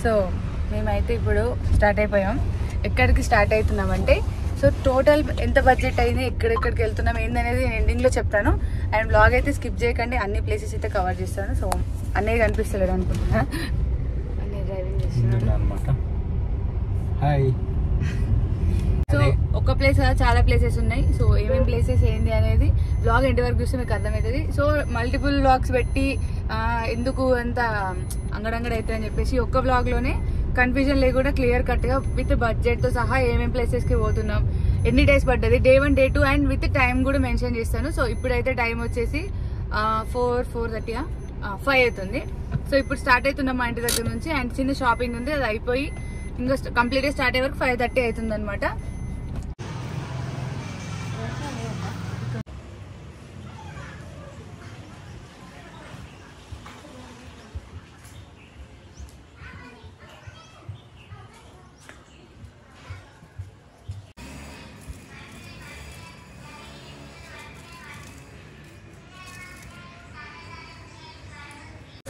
So మేమైతే ఇప్పుడు start అయిపోయాం. ఎక్కడికి స్టార్ట్ అవుతున్నామంటే సో టోటల్ ఎంత బడ్జెట్ అయింది, ఎక్కడెక్కడికి వెళ్తున్నాం ఏందనేది నేను ఎండింగ్లో చెప్తాను. అండ్ బ్లాగ్ అయితే స్కిప్ చేయకండి, అన్ని ప్లేసెస్ అయితే కవర్ చేస్తాను. సో అన్నీ కనిపిస్తలేదు అనుకుంటున్నా, అన్నీ డ్రైవింగ్ చేస్తున్నాను అనమాట. హాయ్. సో ఒక ప్లేస్ చాలా ప్లేసెస్ ఉన్నాయి. సో ఏమేమి ప్లేసెస్ ఏంది అనేది బ్లాగ్ ఎండ్ వరకు చూస్తే మీకు అర్థమవుతుంది. సో మల్టిపుల్ బ్లాగ్స్ పెట్టి ఎందుకు అంత అంగడంగడ అవుతుంది అని చెప్పేసి ఒక్క బ్లాగ్లోనే కన్ఫ్యూజన్ లేకుండా క్లియర్ కట్గా విత్ బడ్జెట్తో సహా ఏమేమి ప్లేసెస్కి పోతున్నాం, ఎన్ని డేస్ పడ్డది, day 1 day 2 and with time కూడా మెన్షన్ చేస్తాను. సో ఇప్పుడైతే టైం వచ్చేసి 4:30 5 అవుతుంది. సో ఇప్పుడు స్టార్ట్ అవుతున్నాం మా ఇంటి దగ్గర నుంచి. అండ్ చిన్న షాపింగ్ ఉంది, అది అయిపోయి ఇంకా కంప్లీట్గా స్టార్ట్ అయ్యే వరకు 5:30 అవుతుంది అనమాట.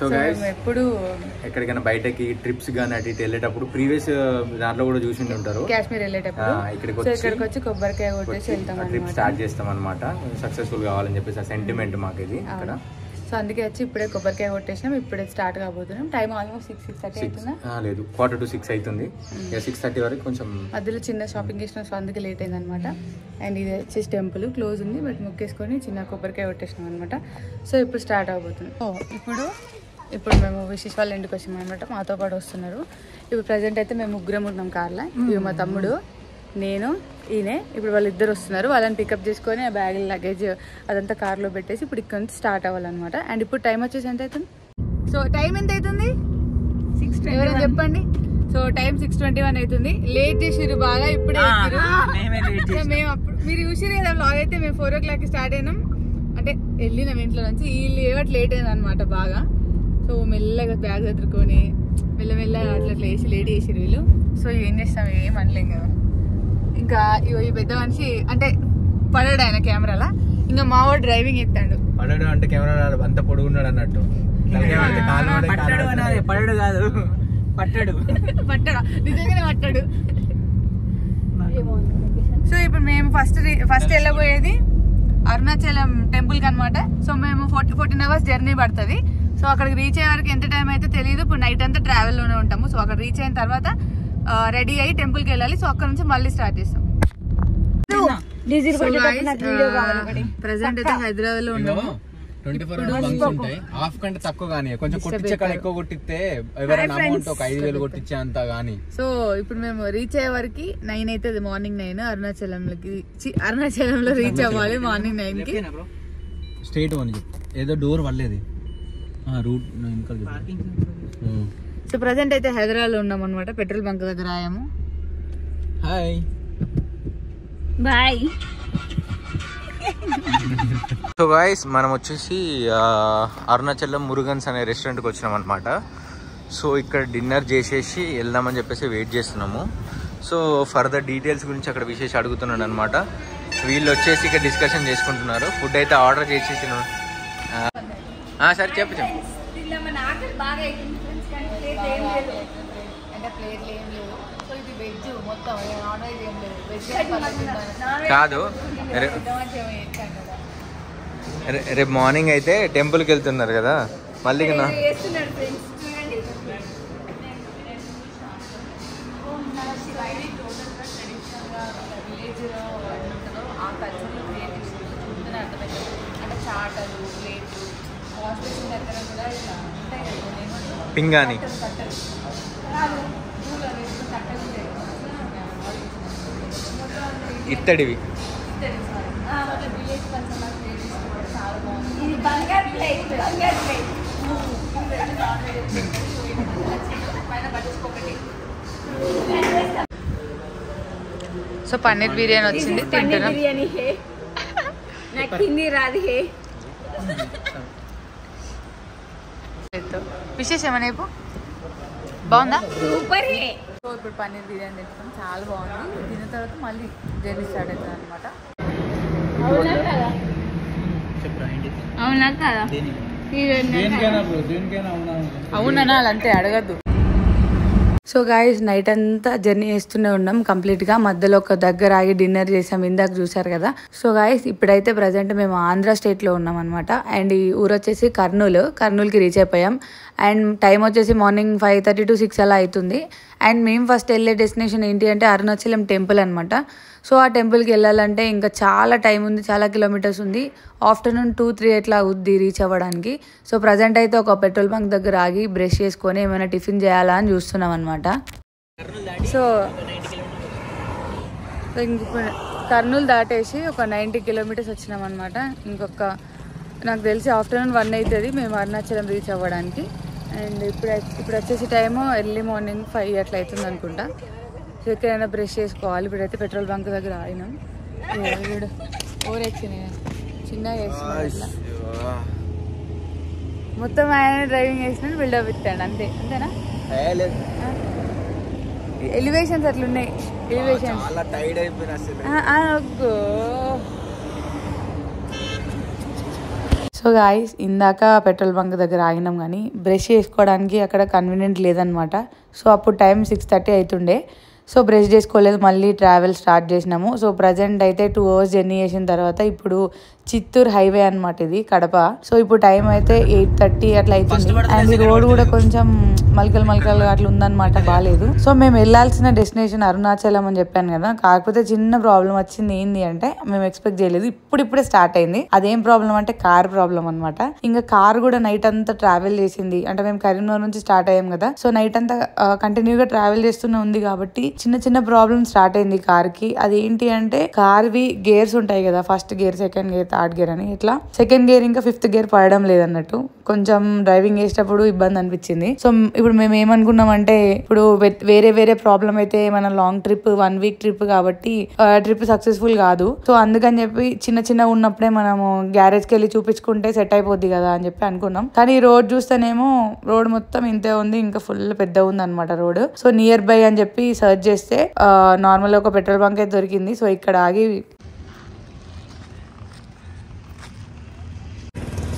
సో గైస్ ఎప్పుడు ఎక్కడికైనా బయటకి ట్రిప్స్ గానీ అటు ఇటు వెళ్ళేటప్పుడు ప్రీవియస్ దాంట్లో కూడా చూసి ఉంటారు, కాశ్మీర్ వెళ్ళేటప్పుడు ఇక్కడికి వచ్చి కొబ్బరికాయ కొట్టేసి వెళ్తాం, ట్రిప్ స్టార్ట్ చేస్తాం అనమాట. సక్సెస్ఫుల్ కావాలని చెప్పేసి సెంటిమెంట్ మాకు ఇది ఇక్కడ. సో అందుకే వచ్చి ఇప్పుడే కొబ్బరికాయ కొట్టేసినాం, ఇప్పుడే స్టార్ట్ కాబోతున్నాం. టైం ఆల్మోస్ట్ 6:30 అవుతుందా? లేదు, 5:45 అవుతుంది. 6:30 వరకు కొంచెం మధ్యలో చిన్న షాపింగ్ చేసినాం, సో అందుకే లేట్ అయింది అనమాట. అండ్ ఇది వచ్చేసి టెంపుల్ క్లోజ్ ఉంది, బట్ మొక్కేసుకొని చిన్న కొబ్బరికాయ కొట్టేసినాం అనమాట. సో ఇప్పుడు స్టార్ట్ అవబోతుంది. ఇప్పుడు మేము విశేష వాళ్ళ ఇంటికి వచ్చాము అనమాట, మాతో పాటు వస్తున్నారు. ఇప్పుడు ప్రజెంట్ అయితే మేము ముగ్గురం ఉన్నాం కార్లో. ఇవి మా తమ్ముడు, నేను, ఈయనే. ఇప్పుడు వాళ్ళిద్దరు వస్తున్నారు, వాళ్ళని పికప్ చేసుకొని ఆ బ్యాగ్ లగేజ్ అదంతా కార్లో పెట్టేసి ఇప్పుడు ఇక్కడ నుంచి స్టార్ట్ అవ్వాలన్నమాట. అండ్ ఇప్పుడు టైం వచ్చేసి ఎంత అవుతుంది? సో టైం ఎంత అవుతుంది ఎవరైనా చెప్పండి. సో టైం 6:21 అవుతుంది. లేట్ చేసిర్రు బాగా, ఇప్పుడే మేము అప్పుడు మీరు చూసిరు కదా బ్లాగ్ అయితే. మేము 4 o'clock స్టార్ట్ అయినాం, అంటే వెళ్ళినాం ఇంట్లో నుంచి. వీళ్ళు ఏవట్ లేట్ అయింది అనమాట బాగా. సో మెల్లగా బ్యాగ్ చదువుకొని మెల్లమెల్లగా అట్లా వేసి లేట్ చేసిరు వీళ్ళు. సో ఏం చేస్తాం, ఏం అనలేం కదా. ఇంకా ఈ పెద్ద మనిషి అంటే పడాడు ఆయన కెమెరాలా, ఇంకా మావాడు డ్రైవింగ్ ఎత్తాడు. పడాడు అంటే కెమెరా అంత పొడుగున్నాడు అన్నట్టు. పడాడు కాదు, పట్టాడు నిజంగానే పట్టాడు. సో ఇప్పుడు మేము ఫస్ట్ వెళ్ళబోయేది అరుణాచలం టెంపుల్ కి అనమాట. సో మేము 14 hours జర్నీ పడుతుంది. సో అక్కడికి రీచ్ అయ్యే వరకు ఎంత టైం అయితే తెలియదు. ఇప్పుడు నైట్ అంతా ట్రావెల్లోనే ఉంటాము. సో అక్కడ రీచ్ అయిన తర్వాత రెడీ అయ్యి టెంపుల్కి వెళ్ళాలి. సో అక్కడ నుంచి మళ్ళీ స్టార్ట్ చేస్తాం. ప్రెసెంట్ అయితే హైదరాబాద్ లో ఉన్నాము. 24 hours ఉంటాయి. హాఫ్ కంటే తక్కువ కానీ కొంచెం కొట్టించే కాడ ఎక్కువ కొట్టిస్తే ఎవరైనా అమౌంట్ ఒక 5,000 కొట్టించే అంత గానీ. సో ఇప్పుడు మేము రీచ్ అయ్యే వరకు 9 అవుతుంది, మార్నింగ్ 9. అరుణాచలంలో రీచ్ అవ్వాలి మార్నింగ్ 9 కి. స్ట్రైట్ అని ఏదో డోర్ వల్లేది రూట్. సో ప్రజెంట్ అయితే హైదరాబాద్ లో ఉన్నాం అనమాట, పెట్రోల్ బంక్ దగ్గర ఆయాము. Hi boy. సో గాయ్స్ మనం వచ్చేసి అరుణాచలం మురుగన్స్ అనే రెస్టారెంట్కి వచ్చినాం అనమాట. సో ఇక్కడ డిన్నర్ చేసేసి వెళ్దామని చెప్పేసి వెయిట్ చేస్తున్నాము. సో ఫర్దర్ డీటెయిల్స్ గురించి అక్కడ విశేష అడుగుతున్నాడు అనమాట. వీళ్ళు వచ్చేసి ఇక్కడ డిస్కషన్ చేసుకుంటున్నారు. ఫుడ్ అయితే ఆర్డర్ చేసేసిన. సరే చెప్పు. కాదు, రేపు మార్నింగ్ అయితే టెంపుల్కి వెళ్తున్నారు కదా మళ్ళీ. పింగాని ఇత్తడివి. సో పన్నీర్ బిర్యానీ వచ్చింది, తింటున్నాం. విశేషం అనేపు బాగుందా? సూపర్. సో ఇప్పుడు పన్నీర్ బిర్యానీ తింటాం, చాలా బాగుంది. తిన్న తర్వాత మళ్ళీ జర్నీ స్టార్ట్ అవుతుంది అనమాట. అవునా కదా? అవునన్నా అంతే, అడగద్దు. సో గాయస్ నైట్ అంతా జర్నీ చేస్తూనే ఉన్నాం కంప్లీట్గా. మధ్యలో ఒక దగ్గర ఆగి డిన్నర్ చేసాం, ఇందాక చూసారు కదా. సో గాయస్ ఇప్పుడైతే ప్రజెంట్ మేము ఆంధ్ర స్టేట్లో ఉన్నాం అనమాట. అండ్ ఈ ఊరు వచ్చేసి కర్నూలుకి రీచ్ అయిపోయాం. అండ్ టైం వచ్చేసి మార్నింగ్ 5:30 to 6 అలా అవుతుంది. అండ్ మేము ఫస్ట్ వెళ్ళే డెస్టినేషన్ ఏంటి అంటే అరుణాచలం టెంపుల్ అనమాట. సో ఆ టెంపుల్కి వెళ్ళాలంటే ఇంకా చాలా టైం ఉంది, చాలా కిలోమీటర్స్ ఉంది. ఆఫ్టర్నూన్ 2-3 ఎట్లా అవుద్ది రీచ్ అవ్వడానికి. సో ప్రజెంట్ అయితే ఒక పెట్రోల్ బంక్ దగ్గర ఆగి బ్రష్ చేసుకొని ఏమైనా టిఫిన్ చేయాలా అని చూస్తున్నాం అనమాట. సో ఇప్పుడు కర్నూలు దాటేసి ఒక 90 kilometers వచ్చినాం అనమాట. ఇంకొక నాకు తెలిసి ఆఫ్టర్నూన్ 1 అవుతుంది మేము అరుణాచలం రీచ్ అవ్వడానికి. అండ్ ఇప్పుడు వచ్చేసి టైము ఎర్లీ మార్నింగ్ 5 అట్లా అవుతుంది అనుకుంటా. సో ఎక్కడైనా బ్రష్ చేసుకోవాలి. ఇప్పుడైతే పెట్రోల్ బంక్ దగ్గర ఆగినాం. ఓవర్ యాక్షన్ చిన్నగా వేస్తున్నాడు అట్లా, మొత్తం ఆయన డ్రైవింగ్ చేసిన బిల్డప్ ఇస్తాడు అంతేనా? ఎలివేషన్స్ అట్లున్నాయి, ఎలివేషన్స్. సో గాయస్ ఇందాక పెట్రోల్ బంక్ దగ్గర ఆగినాం కానీ బ్రష్ చేసుకోవడానికి అక్కడ కన్వీనియంట్ లేదనమాట. సో అప్పుడు టైం 6:30 అవుతుండే. సో బ్రష్ చేసుకోలేదు, మళ్ళీ ట్రావెల్ స్టార్ట్ చేసినాము. సో ప్రజెంట్ అయితే 2 hours జర్నీ చేసిన తర్వాత ఇప్పుడు చిత్తూరు హైవే అనమాట, ఇది కడప. సో ఇప్పుడు టైం అయితే 8:30 అట్లా అవుతుంది. అండ్ ఈ రోడ్ కూడా కొంచెం మలకలు అట్లా ఉందన్నమాట, బాగాలేదు. సో మేము వెళ్ళాల్సిన డెస్టినేషన్ అరుణాచలం అని చెప్పాను కదా. కాకపోతే చిన్న ప్రాబ్లం వచ్చింది. ఏంది అంటే మేము ఎక్స్పెక్ట్ చేయలేదు, ఇప్పుడిప్పుడే స్టార్ట్ అయింది. అదేం ప్రాబ్లం అంటే కార్ ప్రాబ్లం అనమాట. ఇంకా కార్ కూడా నైట్ అంతా ట్రావెల్ చేసింది. అంటే మేము కరీంనగర్ నుంచి స్టార్ట్ అయ్యాం కదా. సో నైట్ అంతా కంటిన్యూగా ట్రావెల్ చేస్తూనే ఉంది కాబట్టి చిన్న ప్రాబ్లం స్టార్ట్ అయింది కార్ కి. అదేంటి అంటే కార్వి గేర్స్ ఉంటాయి కదా, first gear, second gear, third gear అని. ఇట్లా సెకండ్ గేర్ ఇంకా ఫిఫ్త్ గేర్ పడడం లేదన్నట్టు. కొంచెం డ్రైవింగ్ చేసేటప్పుడు ఇబ్బంది అనిపించింది. సో ఇప్పుడు మేము ఏమనుకున్నాం అంటే ఇప్పుడు వేరే ప్రాబ్లం అయితే మన లాంగ్ ట్రిప్ 1 week ట్రిప్ కాబట్టి ట్రిప్ సక్సెస్ఫుల్ కాదు. సో అందుకని చెప్పి చిన్న ఉన్నప్పుడే మనము గ్యారేజ్ కి వెళ్ళి చూపించుకుంటే సెట్ అయిపోద్ది కదా అని చెప్పి అనుకున్నాం. కానీ రోడ్ చూస్తేనేమో రోడ్ మొత్తం ఇంతే ఉంది, ఇంకా ఫుల్ పెద్ద ఉంది అనమాట రోడ్. సో నియర్ బై అని చెప్పి సర్చ్ చేస్తే నార్మల్ ఒక పెట్రోల్ బంక్ అయితే దొరికింది. సో ఇక్కడ ఆగి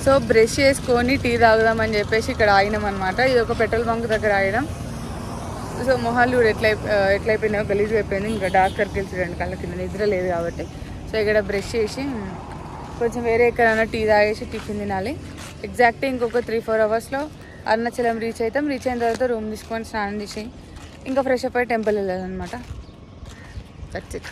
సో బ్రష్ చేసుకొని టీ తాగుదామని చెప్పేసి ఇక్కడ ఆగినాం అనమాట. ఇది ఒక పెట్రోల్ బంక్ దగ్గర ఆగినాం. సో మొహాలు కూడా ఎట్లయిపోయినాయో గలీజ్ అయిపోయింది. ఇంకా డార్క్ సర్కిల్స్ 2 కళ్ళ కింద, నిద్ర లేదు కాబట్టి. సో ఇక్కడ బ్రష్ చేసి కొంచెం వేరే ఎక్కడైనా టీ తాగేసి టిఫిన్ తినాలి. ఎగ్జాక్ట్గా ఇంకొక 3-4 hours అరుణాచలం రీచ్ అవుతాం. రీచ్ అయిన తర్వాత రూమ్ తీసుకొని స్నానం చేసి ఇంకా ఫ్రెష్ అప్ అయ్యి టెంపుల్ వెళ్ళాలన్నమాట. That's it.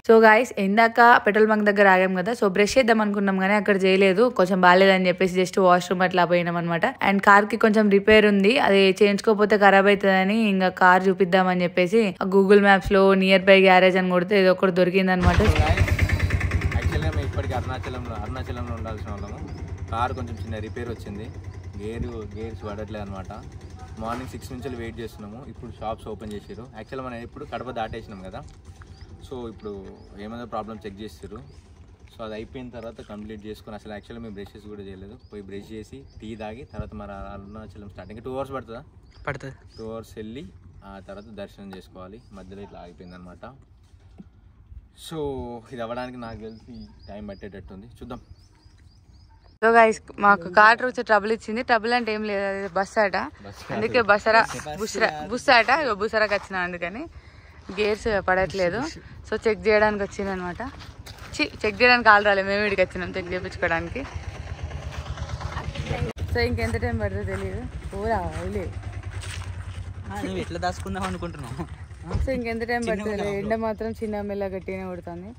సో గాయస్ ఇందాక పెట్రోల్ బంక్ దగ్గర ఆగాం కదా. సో బ్రష్ చేద్దాం అనుకున్నాం కానీ అక్కడ చేయలేదు, కొంచెం బాగాలేదని చెప్పేసి జస్ట్ వాష్రూమ్ అట్లా పోయినాం అనమాట. అండ్ కార్ కి కొంచెం రిపేర్ ఉంది, అది చేయించుకోకపోతే ఖరాబ్ అవుతుందని ఇంకా కార్ చూపిద్దామని చెప్పేసి గూగుల్ మ్యాప్స్ లో నియర్ బై గ్యారేజ్ అని కొడితే ఇది ఒకటి దొరికింది అనమాట. యాక్చువల్గా మేము ఇప్పటికి అరుణాచలంలో ఉండాల్సిన వాళ్ళము. కార్ కొంచెం చిన్న రిపేర్ వచ్చింది, గేర్స్ పడట్లేదు అనమాట. మార్నింగ్ 6 నుంచి వెయిట్ చేస్తున్నాము. ఇప్పుడు షాప్స్ ఓపెన్ చేసారు. యాక్చువల్గా మనం ఇప్పుడు కడప దాటేసినాం కదా. సో ఇప్పుడు ఏమైనా ప్రాబ్లం చెక్ చేస్తారు. సో అది అయిపోయిన తర్వాత కంప్లీట్ చేసుకొని, అసలు యాక్చువల్గా మేము బ్రషెస్ కూడా చేయలేదు, పోయి బ్రష్ చేసి టీ తాగి తర్వాత మన అరుణాచలం స్టార్ట్. ఇంకా 2 hours పడుతుంది. 2 hours వెళ్ళి ఆ తర్వాత దర్శనం చేసుకోవాలి. మధ్యలో ఇట్లా ఆగిపోయింది అనమాట. సో ఇది అవ్వడానికి నాకు తెలిసి టైం పట్టేటట్టుంది, చూద్దాం. సో గైస్ మాకు కార్ వచ్చి ట్రబుల్ ఇచ్చింది. ట్రబుల్ అంటే ఏం లేదు, అది బస్ అట. అందుకే బుసరాకి వచ్చినా, అందుకని గేర్స్ పడట్లేదు. సో చెక్ చేయడానికి వచ్చింది అనమాట. చెక్ చేయడానికి కాల్ రాలేదు, మేము ఇక్కడికి వచ్చినాం చెక్ చేయించుకోవడానికి. సో ఇంకెంత టైం పడుతుందో తెలియదు. ఎట్లా దాచుకుందాం అనుకుంటున్నాం. సో ఇంకెంత టైం పడుతుంది. ఎండ మాత్రం చిన్న మెల్ల గట్టిగానే కొడుతుంది.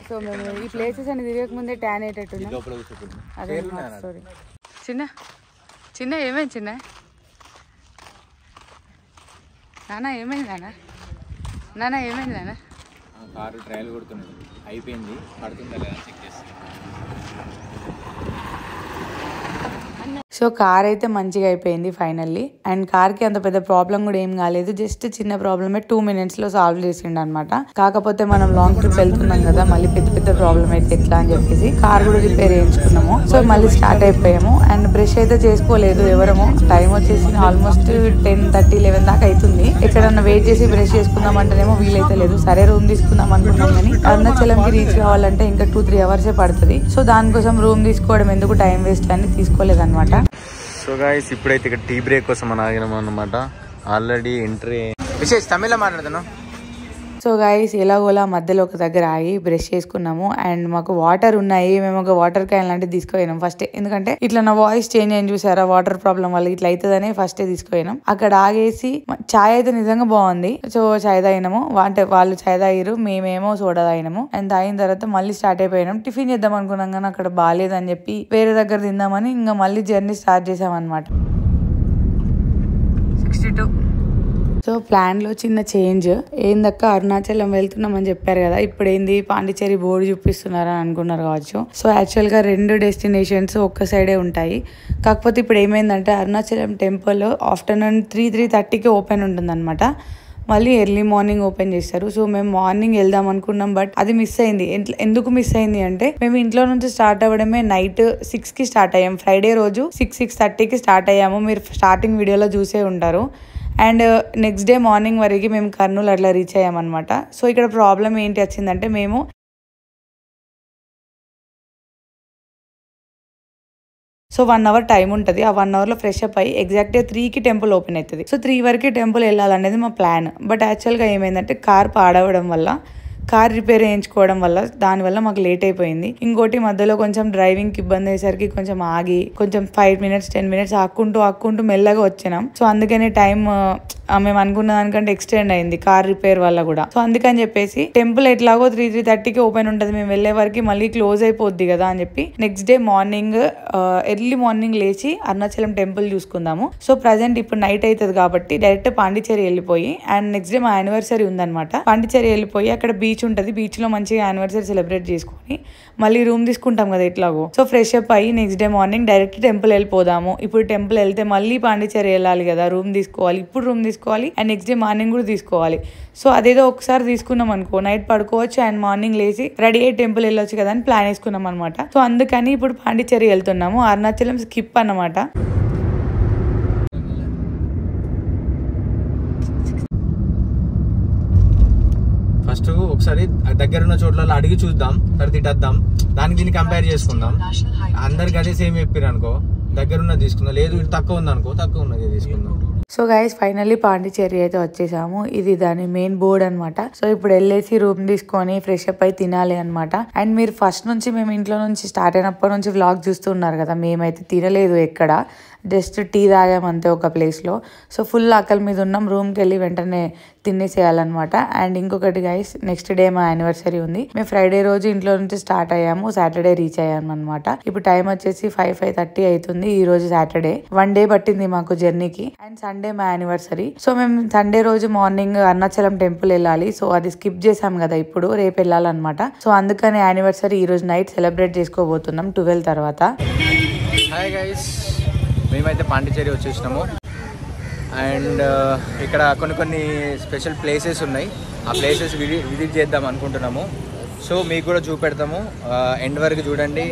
సో మేము ఈ ప్లేసెస్ అని తిరగక ముందే ట్యాన్ అయ్యేటట్టున్నాం. అదే మా స్టోరీ. చిన్న ఏమైంది చిన్న? ఏమైంది నాన్న ఏమైంది నాన్న? కారు ట్రయల్ కొడుతున్నాడు, అయిపోయింది, పడుతుందా లేదా చెక్ చేస్తాను. సో కార్ అయితే మంచిగా అయిపోయింది ఫైనల్లీ. అండ్ కార్ కి అంత పెద్ద ప్రాబ్లం కూడా ఏం కాలేదు, జస్ట్ చిన్న ప్రాబ్లమే 2 minutes లో సాల్వ్ చేసిండు అనమాట. కాకపోతే మనం లాంగ్ ట్రిప్ వెళ్తున్నాం కదా, మళ్ళీ పెద్ద ప్రాబ్లం అయితే ఎట్లా అని చెప్పేసి కార్ కూడా రిపేర్ చేయించుకున్నాము. సో మళ్ళీ స్టార్ట్ అయిపోయాము. అండ్ బ్రష్ అయితే చేసుకోలేదు ఎవరము. టైం వచ్చేసి ఆల్మోస్ట్ 10:30-11 దాకా అవుతుంది. ఎక్కడన్నా వెయిట్ చేసి బ్రష్ చేసుకుందాం అంటేనేమో వీలైతే లేదు. సరే రూమ్ తీసుకుందాం అనుకున్నాం కానీ అరుణాచలంకి రీచ్ కావాలంటే ఇంకా 2-3 hours పడుతుంది. సో దానికోసం రూమ్ తీసుకోవడం ఎందుకు, టైం వేస్ట్ అని తీసుకోలేదు అనమాట. సో గాయ్స్ ఇప్పుడైతే ఇక్కడ టీ బ్రేక్ కోసం అని ఆగినాం అనమాట. Already entry. విశేష్ తమిళ మాట్లాడుతాను. సో గైస్ ఎలాగోలా మధ్యలో ఒక దగ్గర ఆగి బ్రష్ చేసుకున్నాము. అండ్ మాకు వాటర్ ఉన్నాయి, మేము ఒక వాటర్ క్యాన్ లాంటివి తీసుకుపోయినాం ఫస్ట్. ఎందుకంటే ఇట్లా నా వాయిస్ చేంజ్ అయ్యి చూసారా, వాటర్ ప్రాబ్లం వల్ల ఇట్లా అవుతుందని ఫస్టే తీసుకుపోయినాం. అక్కడ ఆగేసి చాయ్ అయితే నిజంగా బాగుంది. సో చాయ్ తాగినాము, అంటే వాళ్ళు చాయ్ తాగిరు, మేమేమో సోడా తాగినాము. అండ్ తాగిన తర్వాత మళ్ళీ స్టార్ట్ అయిపోయినాం. టిఫిన్ చేద్దాం అనుకున్నాం కానీ అక్కడ బాగాలేదని చెప్పి వేరే దగ్గర తిందామని ఇంకా మళ్ళీ జర్నీ స్టార్ట్ చేసాం అనమాట. 62. సో ప్లాన్లో చిన్న చేంజ్ ఏందక్క, అరుణాచలం వెళ్తున్నామని చెప్పారు కదా, ఇప్పుడు ఏంది పాండిచేరి బోర్డు చూపిస్తున్నారని అనుకున్నారు కావచ్చు. సో యాక్చువల్గా 2 డెస్టినేషన్స్ ఒక్క సైడే ఉంటాయి. కాకపోతే ఇప్పుడు ఏమైందంటే అరుణాచలం టెంపుల్ ఆఫ్టర్నూన్ 3:30కి ఓపెన్ ఉంటుందన్నమాట. మళ్ళీ ఎర్లీ మార్నింగ్ ఓపెన్ చేస్తారు. సో మేము మార్నింగ్ వెళ్దాం అనుకున్నాం, బట్ అది మిస్ అయింది. ఎందుకు మిస్ అయింది అంటే మేము ఇంట్లో నుంచి స్టార్ట్ అవ్వడమే నైట్ 6కి స్టార్ట్ అయ్యాం. ఫ్రైడే రోజు 6:30కి స్టార్ట్ అయ్యాము. మీరు స్టార్టింగ్ వీడియోలో చూసే ఉంటారు. అండ్ నెక్స్ట్ డే మార్నింగ్ వరకు మేము కర్నూలు అట్లా రీచ్ అయ్యామన్నమాట. సో ఇక్కడ ప్రాబ్లం ఏంటి వచ్చిందంటే, మేము సో 1 అవర్ టైం ఉంటుంది. ఆ 1 అవర్లో ఫ్రెష్ అప్ అయ్యి ఎగ్జాక్ట్గా 3కి టెంపుల్ ఓపెన్ అవుతుంది. సో 3 వరకు టెంపుల్ వెళ్ళాలనేది మా ప్లాన్. బట్ యాక్చువల్గా ఏమైందంటే కార్ పాడవడం వల్ల, కార్ రిపేర్ చేయించుకోవడం వల్ల, దానివల్ల మాకు లేట్ అయిపోయింది. ఇంకోటి మధ్యలో కొంచెం డ్రైవింగ్కి ఇబ్బంది అయ్యేసరికి కొంచెం ఆగి, కొంచెం 5 మినిట్స్ 10 మినిట్స్ ఆక్కుంటూ మెల్లగా వచ్చినాం. సో అందుకనే టైం మేము అనుకున్న దానికంటే ఎక్స్టెండ్ అయింది కార్ రిపేర్ వల్ల కూడా. సో అందుకని చెప్పేసి టెంపుల్ ఎట్లాగో 3:30కి ఓపెన్ ఉంటుంది, మేము వెళ్ళే వరకు మళ్ళీ క్లోజ్ అయిపోద్ది కదా అని చెప్పి next day morning early morning లేచి అరుణాచలం టెంపుల్ చూసుకుందాము. సో ప్రజెంట్ ఇప్పుడు నైట్ అవుతుంది కాబట్టి డైరెక్ట్ పాండిచేరి వెళ్ళిపోయి, అండ్ నెక్స్ట్ డే మా యానివర్సరీ ఉందన్నమాట. పాండిచేరి వెళ్ళిపోయి అక్కడ బీచ్ ఉంటుంది, బీచ్ లో మంచిగా యానివర్సరీ సెలబ్రేట్ చేసుకుని మళ్ళీ రూమ్ తీసుకుంటాం కదా ఎట్లాగో. సో ఫ్రెష్ అప్ అయ్యి next day morning direct temple వెళ్ళిపోదాము. ఇప్పుడు టెంపుల్ వెళ్తే మళ్ళీ పాండిచేరి వెళ్ళాలి కదా, రూమ్ తీసుకోవాలి, ఇప్పుడు రూమ్ తీసుకోవాలి అండ్ నెక్స్ట్ డే మార్నింగ్ కూడా తీసుకోవాలి. సో అదేదో ఒకసారి తీసుకున్నాం అనుకో, నైట్ పడుకోవచ్చు అండ్ మార్నింగ్ లేచి రెడీ అయ్యి టెంపుల్ వెళ్ళొచ్చు కదా అని ప్లాన్ వేసుకున్నాం అనమాట. సో అందుకని ఇప్పుడు పాండిచేరి వెళ్తున్నాము. అరుణాచలం స్కిప్ అన్నమాట. ఫస్ట్ ఒకసారి దగ్గరున్న చోట్ల అడిగి చూద్దాం, తర్వాత ఇటద్దాం, దానికి దీన్ని కంపేర్ చేసుకుందాం. అందరికి అదే సేమ్ చెప్పారు అనుకో, దగ్గరున్న తీసుకుందాం, లేదు ఇటు తక్కువ ఉంది అనుకో, తక్కువ ఉన్నది తీసుకుందాం. సో గైస్ ఫైనల్లీ పాండిచేరి అయితే వచ్చేసాము. ఇది దాని మెయిన్ బోర్డ్ అనమాట. సో ఇప్పుడు వెళ్ళేసి రూమ్ తీసుకొని ఫ్రెష్ అప్ అయి తినాలి అనమాట. అండ్ మీరు ఫస్ట్ నుంచి మేము ఇంట్లో నుంచి స్టార్ట్ అయినప్పటి నుంచి వ్లాగ్ చూస్తున్నారు కదా, మేమైతే తినలేదు ఎక్కడ, జస్ట్ టీ తాగాం అంతే ఒక ప్లేస్లో. సో ఫుల్ ఆకలి మీద ఉన్నాం, రూమ్కి వెళ్ళి వెంటనే తినేసేయాలన్నమాట. అండ్ ఇంకొకటి గైస్, నెక్స్ట్ డే మా యానివర్సరీ ఉంది. మేము ఫ్రైడే రోజు ఇంట్లో నుంచి స్టార్ట్ అయ్యాము, సాటర్డే రీచ్ అయ్యాము అనమాట. ఇప్పుడు టైం వచ్చేసి 5:30 అవుతుంది. ఈ రోజు సాటర్డే, 1 డే పట్టింది మాకు జర్నీకి. అండ్ సండే మా యానివర్సరీ. సో మేము సండే రోజు మార్నింగ్ అరుణాచలం టెంపుల్ వెళ్ళాలి. సో అది స్కిప్ చేసాం కదా, ఇప్పుడు రేపు వెళ్ళాలన్నమాట. సో అందుకని యానివర్సరీ ఈ రోజు నైట్ సెలబ్రేట్ చేసుకోబోతున్నాం 12 తర్వాత. హాయ్ గైస్, మేమైతే పాండిచేరి వచ్చేసినాము. అండ్ ఇక్కడ కొన్ని స్పెషల్ ప్లేసెస్ ఉన్నాయి, ఆ ప్లేసెస్ విజిట్ చేద్దాం అనుకుంటున్నాము. సో మీకు కూడా చూపెడతాము, ఎండ్ వరకు చూడండి.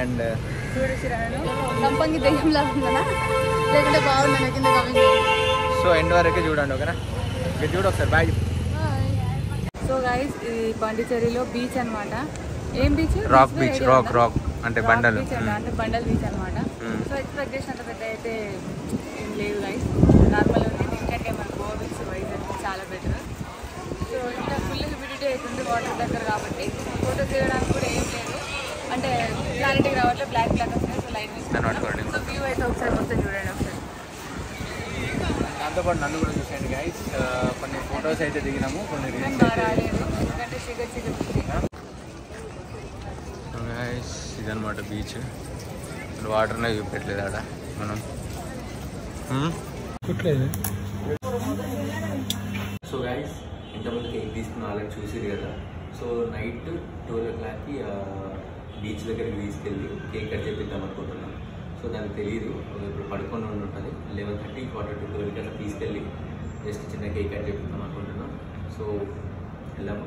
అండ్ సో ఎండ్ వరకు చూడండి, ఓకేనా? మీరు చూడు ఒకసారి, బాయ్. సో గైస్ ఇది పాండిచేరిలో బీచ్ అనమాట. ఏం బీచ్? Rock beach. రాక్ అంటే బండలు, అంటే బండల్ బీచ్ అనమాట. సో ఎక్స్పెక్ట్ చేసినంత పెద్ద అయితే ఏం లేదు గైస్, నార్మల్ ఉంది. ఎందుకంటే మన గోవా బీచ్ వైజాగ్ చాలా బెటర్. సో ఇంకా ఫుల్ హ్యూమిడిటీ అవుతుంది వాటర్ దగ్గర కాబట్టి ఫోటోస్ తీయడానికి కూడా ఏం లేదు, అంటే క్లారిటీ రావట్లేదు, బ్లాక్ వస్తుంది. సో లైట్ తీసుకుంటాం. సో వ్యూ అయితే ఒకసారి మొత్తం చూడండి ఒకసారి. దాంతోపాటు నన్ను కూడా చూసేయండి గైస్. కొన్ని ఫొటోస్ అయితే దిగినాము, కొన్ని రీల్స్ బాగా రాలేదు ఎందుకంటే చీకటి గైస్. ఇదనమాట బీచ్. వాటర్నే చూపెట్టలేదు ఆడ మనం. సో గైస్, ఇంతమంది కేక్ తీసుకున్న వాళ్ళకి చూసిరు కదా. సో నైట్ 12 o'clockకి బీచ్ దగ్గరికి తీసుకెళ్ళి కేక్ కట్ చేపిద్దాం అనుకుంటున్నాం. సో దానికి తెలియదు, ఇప్పుడు పడుకొని ఉంటుంది. 11:30 12 అట్లా తీసుకెళ్ళి జస్ట్ చిన్న కేక్ కట్ చేపిద్దాం అనుకుంటున్నాం. సో వెళ్దాము.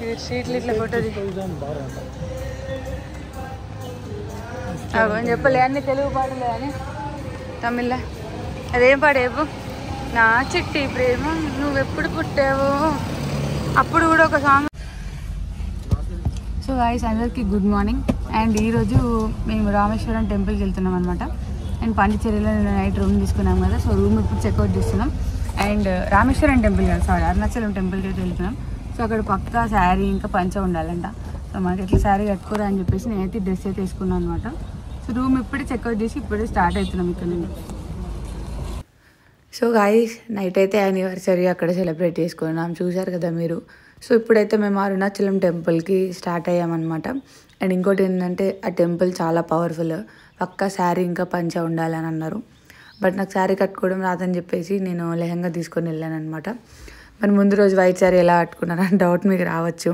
ఇది స్ట్రీట్లు ఇట్లా కొట్టది అని చెప్పలే అన్ని తెలుగు పాటలే అని తమిళ అదేం పాడేవు నా చిట్టి ప్రేమ నువ్వెప్పుడు పుట్టావు అప్పుడు కూడా ఒక సాంగ్. సో గైస్ అందరికి గుడ్ మార్నింగ్. అండ్ ఈరోజు మేము రామేశ్వరం టెంపుల్కి వెళ్తున్నాం అనమాట. అండ్ పాండిచ్చేరిలో నేను నైట్ రూమ్ తీసుకున్నాం కదా, సో రూమ్ ఇప్పుడు చెక్అవుట్ చేస్తున్నాం. అండ్ రామేశ్వరం టెంపుల్ కదా, సారీ అరుణాచలం టెంపుల్కి అయితే వెళ్తున్నాం. సో అక్కడ పక్కా శారీ ఇంకా పంచ ఉండాలంట. సో మనకి ఎట్లా శారీ కట్టుకోరా అని చెప్పేసి నేనైతే డ్రెస్ అయితే వేసుకున్నాను అనమాట. సో రూమ్ ఇప్పుడే చెక్అవుట్ చేసి ఇప్పుడే స్టార్ట్ అవుతున్నాం ఇక్కడ నుండి. సో గాయస్ నైట్ అయితే యానివర్సరీ అక్కడ సెలబ్రేట్ చేసుకున్నాం, చూసారు కదా మీరు. సో ఇప్పుడైతే మేము అరుణాచలం టెంపుల్కి స్టార్ట్ అయ్యామన్నమాట. అండ్ ఇంకోటి ఏంటంటే ఆ టెంపుల్ చాలా పవర్ఫుల్, పక్కా శారీ ఇంకా పంచ ఉండాలని అన్నారు. బట్ నాకు శారీ కట్టుకోవడం రాదని చెప్పేసి నేను లెహంగా తీసుకొని వెళ్ళాను అనమాట. మరి ముందు రోజు వైట్ శారీ ఎలా కట్టుకున్నారని డౌట్ మీకు రావచ్చు.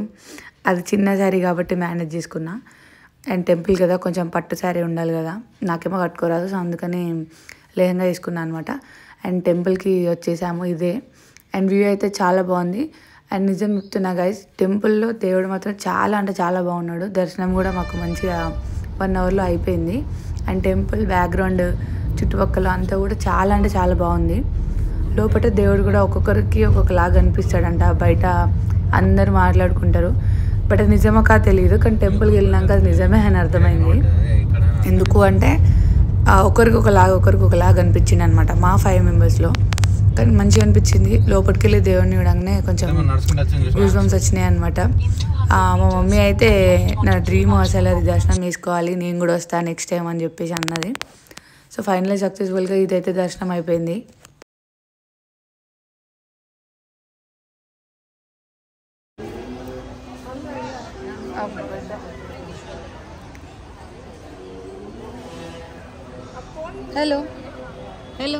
అది చిన్న శారీ కాబట్టి మేనేజ్ చేసుకున్నా. అండ్ టెంపుల్ కదా కొంచెం పట్టు శారీ ఉండాలి కదా, నాకేమో కట్టుకోరాదు. సో అందుకని లెహంగా తీసుకున్నాను అనమాట. అండ్ టెంపుల్కి వచ్చేసాము ఇదే. అండ్ వ్యూ అయితే చాలా బాగుంది. అండ్ నిజం చెప్తున్నా గైస్, టెంపుల్లో దేవుడు మాత్రం చాలా అంటే చాలా బాగున్నాడు. దర్శనం కూడా మాకు మంచిగా 1 అవర్లో అయిపోయింది. అండ్ టెంపుల్ బ్యాక్గ్రౌండ్ చుట్టుపక్కల అంతా కూడా చాలా అంటే చాలా బాగుంది. లోపల దేవుడు కూడా ఒక్కొక్కరికి ఒక్కొక్కలాగా అనిపిస్తాడంట. బయట అందరు మాట్లాడుకుంటారు, బట్ అది నిజమో కాదు తెలియదు. కానీ టెంపుల్కి వెళ్ళినాక అది నిజమే అని అర్థమైంది. ఎందుకు అంటే ఒకరికి ఒకలాగా అనిపించింది అనమాట మా 5 మెంబర్స్లో. కానీ మంచిగా అనిపించింది. లోపలికి వెళ్ళి దేవుడిని చూడగానే కొంచెం గూస్బంప్స్ వచ్చినాయి అనమాట. మా మమ్మీ అయితే నా డ్రీమ్ అసలు అది దర్శనం చేసుకోవాలి, నేను కూడా వస్తాను నెక్స్ట్ టైం అని చెప్పేసి అన్నది. సో ఫైనల్లీ సక్సెస్ఫుల్గా ఇదైతే దర్శనం అయిపోయింది. Hello hello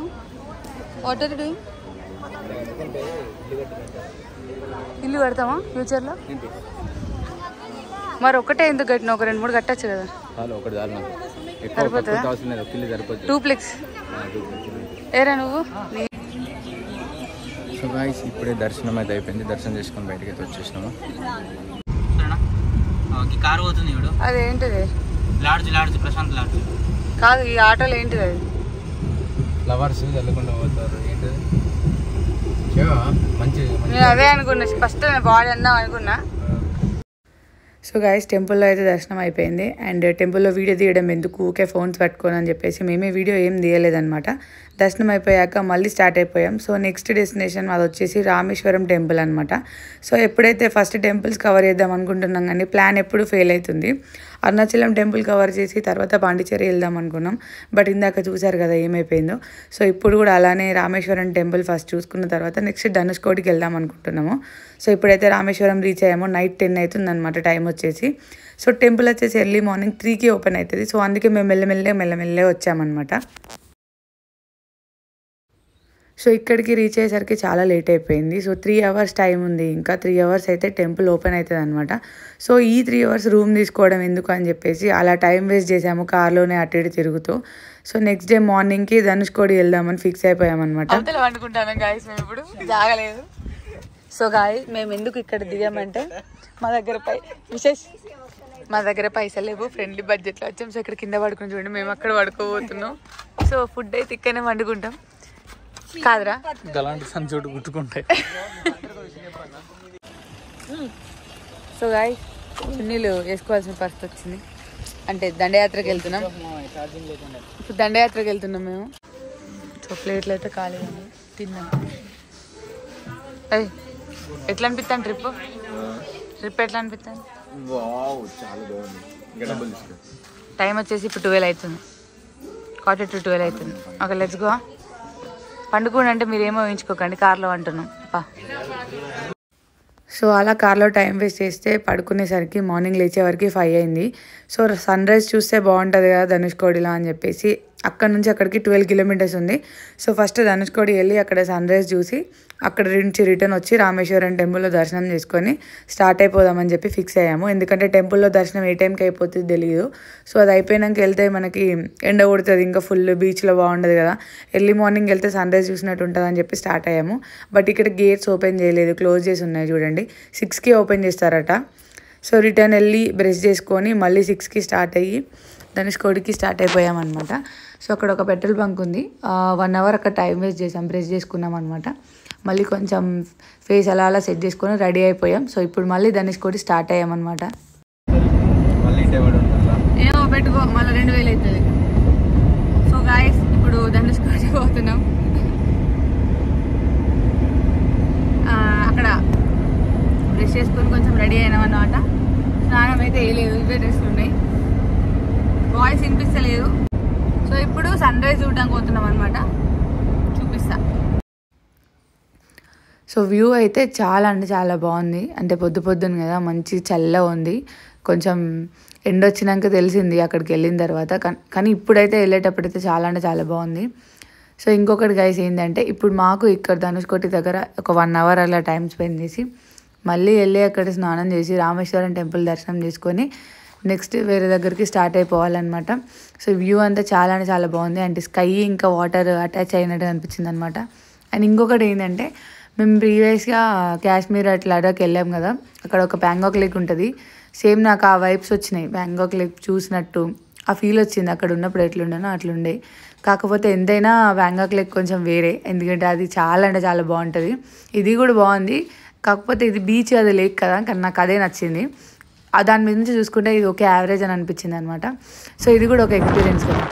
what are you doing? ఇల్లు కడతామా ఫ్యూచర్లో? మరి ఒకటే ఎందుకు కట్టినా, ఒక 2-3 కట్టచ్చు కదా. సరిపోతుందా? 2 ప్లెక్స్ ఏరా నువ్వు. సో గాయ్స్ ఇప్పుడే దర్శనం అయితే అయిపోయింది. దర్శనం చేసుకొని బయటకి అయితే వచ్చేసినాము. కారు పోతుంది ఇప్పుడు. అదేంటిది? లాడ్జ్ ప్రశాంత్ లాడ్జ్ కాదు, ఈ ఆటోలో ఏంటిది అది? ఫ్లవర్స్ చల్లకుండా పోతారు. ఏంటిది మంచి నేను అదే అనుకున్నా, ఫస్ట్ బాడీ అందాం అనుకున్నా. సో గైస్ టెంపుల్లో అయితే దర్శనం అయిపోయింది. అండ్ టెంపుల్లో వీడియో తీయడం ఎందుకు, ఊకే ఫోన్స్ పట్టుకోని అని చెప్పేసి మేమే వీడియో ఏం తీయలేదన్నమాట. దర్శనం అయిపోయాక మళ్ళీ స్టార్ట్ అయిపోయాం. సో నెక్స్ట్ డెస్టినేషన్ అది వచ్చేసి రామేశ్వరం టెంపుల్ అనమాట. సో ఎప్పుడైతే ఫస్ట్ టెంపుల్స్ కవర్ చేద్దాం అనుకుంటున్నాం కానీ ప్లాన్ ఎప్పుడు ఫెయిల్ అవుతుంది. అరుణాచలం టెంపుల్ కవర్ చేసి తర్వాత పాండిచ్చేరి వెళ్దాం అనుకున్నాం, బట్ ఇందాక చూసారు కదా ఏమైపోయిందో. సో ఇప్పుడు కూడా అలానే రామేశ్వరం టెంపుల్ ఫస్ట్ చూసుకున్న తర్వాత నెక్స్ట్ ధనుష్కోటికి వెళ్దాం అనుకుంటున్నాము. సో ఇప్పుడైతే రామేశ్వరం రీచ్ అయ్యాము. నైట్ 10 అవుతుంది అనమాట టైం వచ్చేసి. సో టెంపుల్ వచ్చేసి ఎర్లీ మార్నింగ్ 3కి ఓపెన్ అవుతుంది. సో అందుకే మేము మెల్లమెల్లే వచ్చామన్నమాట. సో ఇక్కడికి రీచ్ అయ్యేసరికి చాలా లేట్ అయిపోయింది. సో 3 అవర్స్ టైం ఉంది, ఇంకా 3 అవర్స్ అయితే టెంపుల్ ఓపెన్ అవుతుంది అనమాట. సో ఈ 3 అవర్స్ రూమ్ తీసుకోవడం ఎందుకు అని చెప్పేసి అలా టైం వేస్ట్ చేసాము కార్లోనే అటు ఇటు తిరుగుతూ. సో నెక్స్ట్ డే మార్నింగ్కి ధనుష్కోడి వెళ్దామని ఫిక్స్ అయిపోయామన్నమాట. అనుకుంటాను గాయస్, మేము ఇప్పుడు జాగలేదు. సో గాయ్ మేము ఎందుకు ఇక్కడ దిగామంటే మా దగ్గర పైసలు లేవు, ఫ్రెండ్లీ బడ్జెట్లో వచ్చాం. సో ఇక్కడ కింద పడుకుని చూడండి, మేము అక్కడ పడుకోబోతున్నాం. సో ఫుడ్ అయితే ఇక్కడనే వండుకుంటాం కాదురా, అలాంటి సంచోటు గుర్తుకుంటాయి. సో గాయ్ చున్నీలు వేసుకోవాల్సిన పరిస్థితి వచ్చింది. అంటే దండయాత్రకి వెళ్తున్నాం, ఇప్పుడు దండయాత్రకి వెళ్తున్నాం మేము. సో ప్లేట్లు అయితే ఖాళీ తిన్నాం. అయ్యి ఎట్లా అనిపిస్తాను ట్రిప్ ఎట్లా అనిపిస్తాను? టైం వచ్చేసి ఇప్పుడు 12 అవుతుంది, 11:45 అవుతుంది. Okay let's go. పండుకోండి అంటే మీరేమో ఊహించుకోకండి, కార్లో అంటున్నాం. సో అలా కార్లో టైం వేస్ట్ చేస్తే పడుకునేసరికి మార్నింగ్ లేచేవరకు 5 అయింది. సో సన్ రైజ్ చూస్తే బాగుంటుంది కదా ధనుష్కోడిలో అని చెప్పేసి అక్కడ నుంచి అక్కడికి 12 కిలోమీటర్స్ ఉంది. సో ఫస్ట్ ధనుష్కోడి వెళ్ళి అక్కడ సన్ రైజ్ చూసి అక్కడ నుంచి రిటర్న్ వచ్చి రామేశ్వరం టెంపుల్లో దర్శనం చేసుకొని స్టార్ట్ అయిపోదామని చెప్పి ఫిక్స్ అయ్యాము. ఎందుకంటే టెంపుల్లో దర్శనం ఏ టైంకి అయిపోతుంది తెలియదు. సో అది అయిపోయినాక వెళ్తే మనకి ఎండ కొడుతుంది, ఇంకా ఫుల్ బీచ్లో బాగుండదు కదా. ఎర్లీ మార్నింగ్ వెళ్తే సన్ రైజ్ చూసినట్టు ఉంటుంది అని చెప్పి స్టార్ట్ అయ్యాము. బట్ ఇక్కడ గేట్స్ ఓపెన్ చేయలేదు, క్లోజ్ చేసి ఉన్నాయి చూడండి. 6కి ఓపెన్ చేస్తారట. సో రిటర్న్ వెళ్ళి బ్రష్ చేసుకొని మళ్ళీ 6కి స్టార్ట్ అయ్యి ధనుష్కోడికి స్టార్ట్ అయిపోయామన్నమాట. సో అక్కడ ఒక పెట్రోల్ బంక్ ఉంది, 1 అవర్ అక్కడ టైం వేస్ట్ చేసాం, బ్రష్ చేసుకున్నాం అనమాట. మళ్ళీ కొంచెం ఫేస్ అలా సెట్ చేసుకొని రెడీ అయిపోయాం. సో ఇప్పుడు మళ్ళీ ధనుష్కోడి స్టార్ట్ అయ్యామన్నమాట. ఏమో పెట్టుకో మళ్ళీ 2000 అవుతుంది. సో గాయస్ ఇప్పుడు ధనుష్కోడి పోతున్నాం. అక్కడ బ్రష్ చేసుకొని కొంచెం రెడీ అయినాం అన్నమాట. స్నానం అయితే వేయలేదు, ఇవే డ్రెస్లు ఉన్నాయి, వాయిస్ వినిపిస్తలేదు. సో ఇప్పుడు సన్ రైజ్ చూడడానికి పోతున్నాం అనమాట, చూపిస్తా. సో వ్యూ అయితే చాలా అంటే చాలా బాగుంది. అంటే పొద్దున కదా, మంచి చల్లగా ఉంది. కొంచెం ఎండ వచ్చినాక తెలిసింది అక్కడికి వెళ్ళిన తర్వాత, కానీ ఇప్పుడైతే వెళ్ళేటప్పుడైతే చాలా అంటే చాలా బాగుంది. సో ఇంకొకటి గైస్ ఏంటంటే, ఇప్పుడు మాకు ఇక్కడ ధనుష్కోటి దగ్గర ఒక 1 అవర్ అలా టైం స్పెండ్ చేసి మళ్ళీ వెళ్ళి అక్కడ స్నానం చేసి రామేశ్వరం టెంపుల్ దర్శనం చేసుకొని నెక్స్ట్ వేరే దగ్గరికి స్టార్ట్ అయిపోవాలన్నమాట. సో వ్యూ అంతా చాలా అంటే చాలా బాగుంది. అంటే స్కై ఇంకా వాటర్ అటాచ్ అయినట్టు అనిపించింది అనమాట. అండ్ ఇంకొకటి ఏంటంటే, మేము ప్రీవియస్గా కాశ్మీర్ అట్లా లడాక్ వెళ్ళాం కదా, అక్కడ ఒక బ్యాంకాక్ లేక్ ఉంటుంది. సేమ్ నాకు ఆ వైబ్స్ వచ్చినాయి, బ్యాంకాక్ లేక్ చూసినట్టు ఆ ఫీల్ వచ్చింది. అక్కడ ఉన్నప్పుడు ఎట్లుండేనో అట్లుండే. కాకపోతే ఎంతైనా బ్యాంకాక్ లేక్ కొంచెం వేరే, ఎందుకంటే అది చాలా అంటే చాలా బాగుంటుంది. ఇది కూడా బాగుంది, కాకపోతే ఇది బీచ్ అది లేక్ కదా, కానీ నాకు అదే నచ్చింది. దాని మీద నుంచి చూసుకుంటే ఇది ఓకే యావరేజ్ అని అనిపించింది అనమాట. సో ఇది కూడా ఒక ఎక్స్పీరియన్స్ కదా.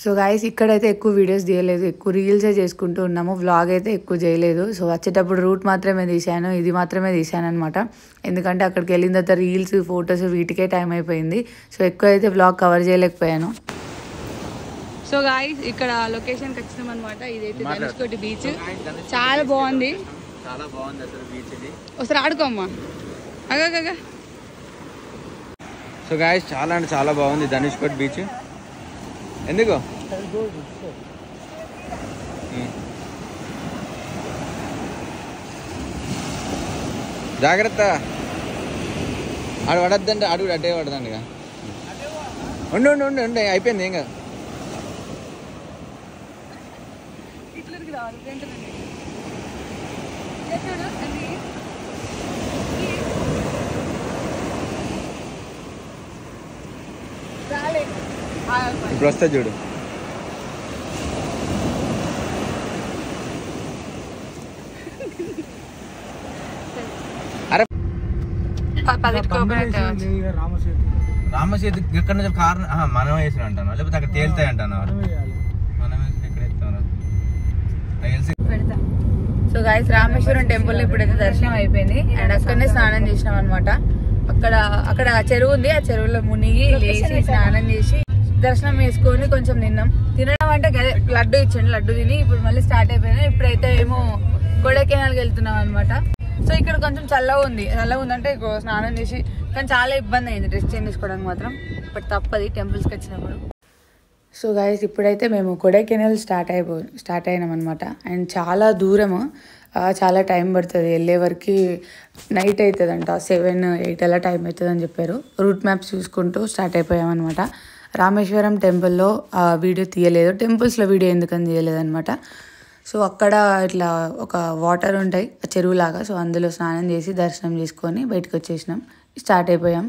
సో గాయస్ ఇక్కడైతే ఎక్కువ వీడియోస్ తీయలేదు, ఎక్కువ రీల్సే చేసుకుంటూ ఉన్నాము, వ్లాగ్ అయితే ఎక్కువ చేయలేదు. సో వచ్చేటప్పుడు రూట్ మాత్రమే తీశాను, ఇది మాత్రమే తీశాను అనమాట. ఎందుకంటే అక్కడికి వెళ్ళిన తర్వాత రీల్స్ ఫొటోస్ వీటికే టైం అయిపోయింది. సో ఎక్కువ అయితే వ్లాగ్ కవర్ చేయలేకపోయాను. సో గాయస్ ఇక్కడ లొకేషన్కి వచ్చినాం అనమాట. ఇదైతే ధనుష్కోటి బీచ్, చాలా బాగుంది. ఒకసారి ఆడుకోమ్మా. అగా సో గాయస్ చాలా అంటే చాలా బాగుంది ధనుష్కోటి బీచ్. ఎందుకు జాగ్రత్త, ఆడు పడద్దంటే అడుగు అడ్డే పడదండి. ఉండు ఉండు ఉండు ఉండే అయిపోయింది, ఏం కదా. ఇప్పుడు వస్తా చూడు. అరే రామసేతు ఎక్కడ నుంచి కారణం మనం వేసిన అంటాను, లేకపోతే అక్కడ తేలుతాయి అంటాను. మనం ఎక్కడ ఎత్తాను. సో గాయస్ రామేశ్వరం టెంపుల్ ఇప్పుడైతే దర్శనం అయిపోయింది. అండ్ అక్కడనే స్నానం చేసినాం అనమాట. అక్కడ చెరువు ఉంది, ఆ చెరువులో మునిగి లేచి స్నానం చేసి దర్శనం వేసుకొని కొంచెం తినడం అంటే లడ్డు ఇచ్చండి, లడ్డు తిని ఇప్పుడు మళ్ళీ స్టార్ట్ అయిపోయినా. ఇప్పుడైతే ఏమో కొడైకెనాల్కి వెళ్తున్నాం అనమాట. సో ఇక్కడ కొంచెం చల్లగా ఉందంటే స్నానం చేసి, కానీ చాలా ఇబ్బంది అయింది డ్రెస్ చేంజ్ చేసుకోవడానికి మాత్రం. బట్ తప్పది టెంపుల్స్కి వచ్చినప్పుడు. సో గైస్ ఇప్పుడైతే మేము కొడైకెనాల్ స్టార్ట్ అయినాం అనమాట. అండ్ చాలా దూరము, చాలా టైం పడుతుంది వెళ్ళే వరకు. నైట్ అవుతుందంట, 7-8 అలా టైం అవుతుంది అని చెప్పారు. రూట్ మ్యాప్స్ చూసుకుంటూ స్టార్ట్ అయిపోయామన్నమాట. రామేశ్వరం టెంపుల్లో వీడియో తీయలేదు, టెంపుల్స్లో వీడియో ఎందుకని తీయలేదు అనమాట. సో అక్కడ ఇట్లా ఒక వాటర్ ఉంటాయి, చెరువులాగా. సో అందులో స్నానం చేసి దర్శనం చేసుకొని బయటకు వచ్చేసినాం, స్టార్ట్ అయిపోయాం.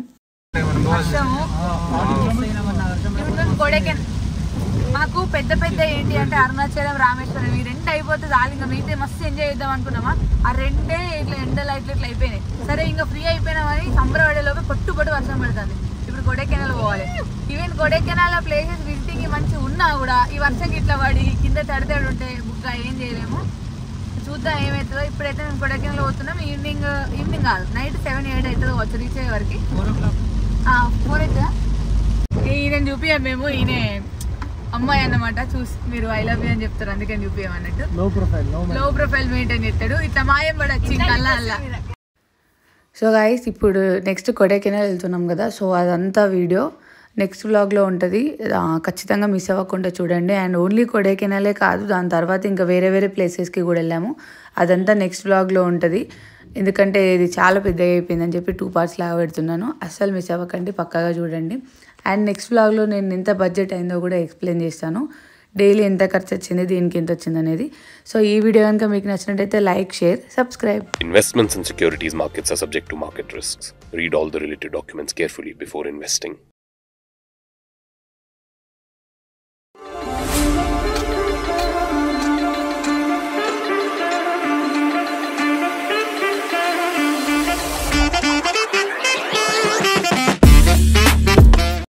మాకు పెద్ద ఏంటి అంటే అరుణాచలం, రామేశ్వరం ఈ 2 అయిపోతే చాలు, ఇంకా మిగతా మస్తు ఎంజాయ్ చేద్దాం అనుకున్నామా. ఆ 2 ఇట్లా ఎండలు ఇట్లా అయిపోయినాయి. సరే ఇంకా ఫ్రీ అయిపోయినామని సంబరపడేలోపు పట్టు వర్షం పడుతుంది. ఇప్పుడు కొడైకెనాల్ పోవాలి. ఈవెన్ కొడైకెనాల్ ప్లేసెస్ విజిటింగ్ మంచిగా ఉన్నా కూడా ఈ వర్షంకి ఇట్లా పడి కింద తడితడి ఉంటే బుక్గా ఏం చేయలేము. చూద్దాం ఏమవుతుందో. ఇప్పుడైతే మేము కొడైకెనాల్ పోతున్నాం. ఈవినింగ్ కాదు, నైట్ 7-8 అవుతుందో వచ్చి రీచ్ అయ్యే వరకు. 4 అవుతుందా? ఈయన చూపియాం మేము. ఈయన అమ్మాయి అన్నమాట. చూసి మీరు ఐ లవ్ యూ అని చెప్తారు, అందుకని చూపించమన్నట్టు. లో ప్రొఫైల్ మెయింటైన్ చేస్తాడు. ఇట్లా మాయం పడచ్చి కల్లా అల్లా. సో గైస్ ఇప్పుడు నెక్స్ట్ కొడైకెనాల్ వెళ్తున్నాం కదా, సో అదంతా వీడియో నెక్స్ట్ వ్లాగ్లో ఉంటుంది. ఖచ్చితంగా మిస్ అవ్వకుండా చూడండి. అండ్ ఓన్లీ కొడైకెనాలే కాదు, దాని తర్వాత ఇంకా వేరే వేరే ప్లేసెస్కి కూడా వెళ్ళాము. అదంతా నెక్స్ట్ వ్లాగ్లో ఉంటుంది. ఎందుకంటే ఇది చాలా పెద్దగా అయిపోయిందని చెప్పి 2 parts లాగా పెడుతున్నాను. అస్సలు మిస్ అవ్వకండి, పక్కాగా చూడండి. అండ్ నెక్స్ట్ వ్లాగ్లో నేను ఎంత బడ్జెట్ అయిందో కూడా ఎక్స్ప్లెయిన్ చేస్తాను. డైలీ ఎంత ఖర్చు వచ్చింది, దీనికి ఎంత వచ్చింది అనేది. సో ఈ వీడియో కనుక మీకు నచ్చినట్టయితే like, share, subscribe. Investments in securities markets are subject to market risks. Read all the related documents carefully before investing.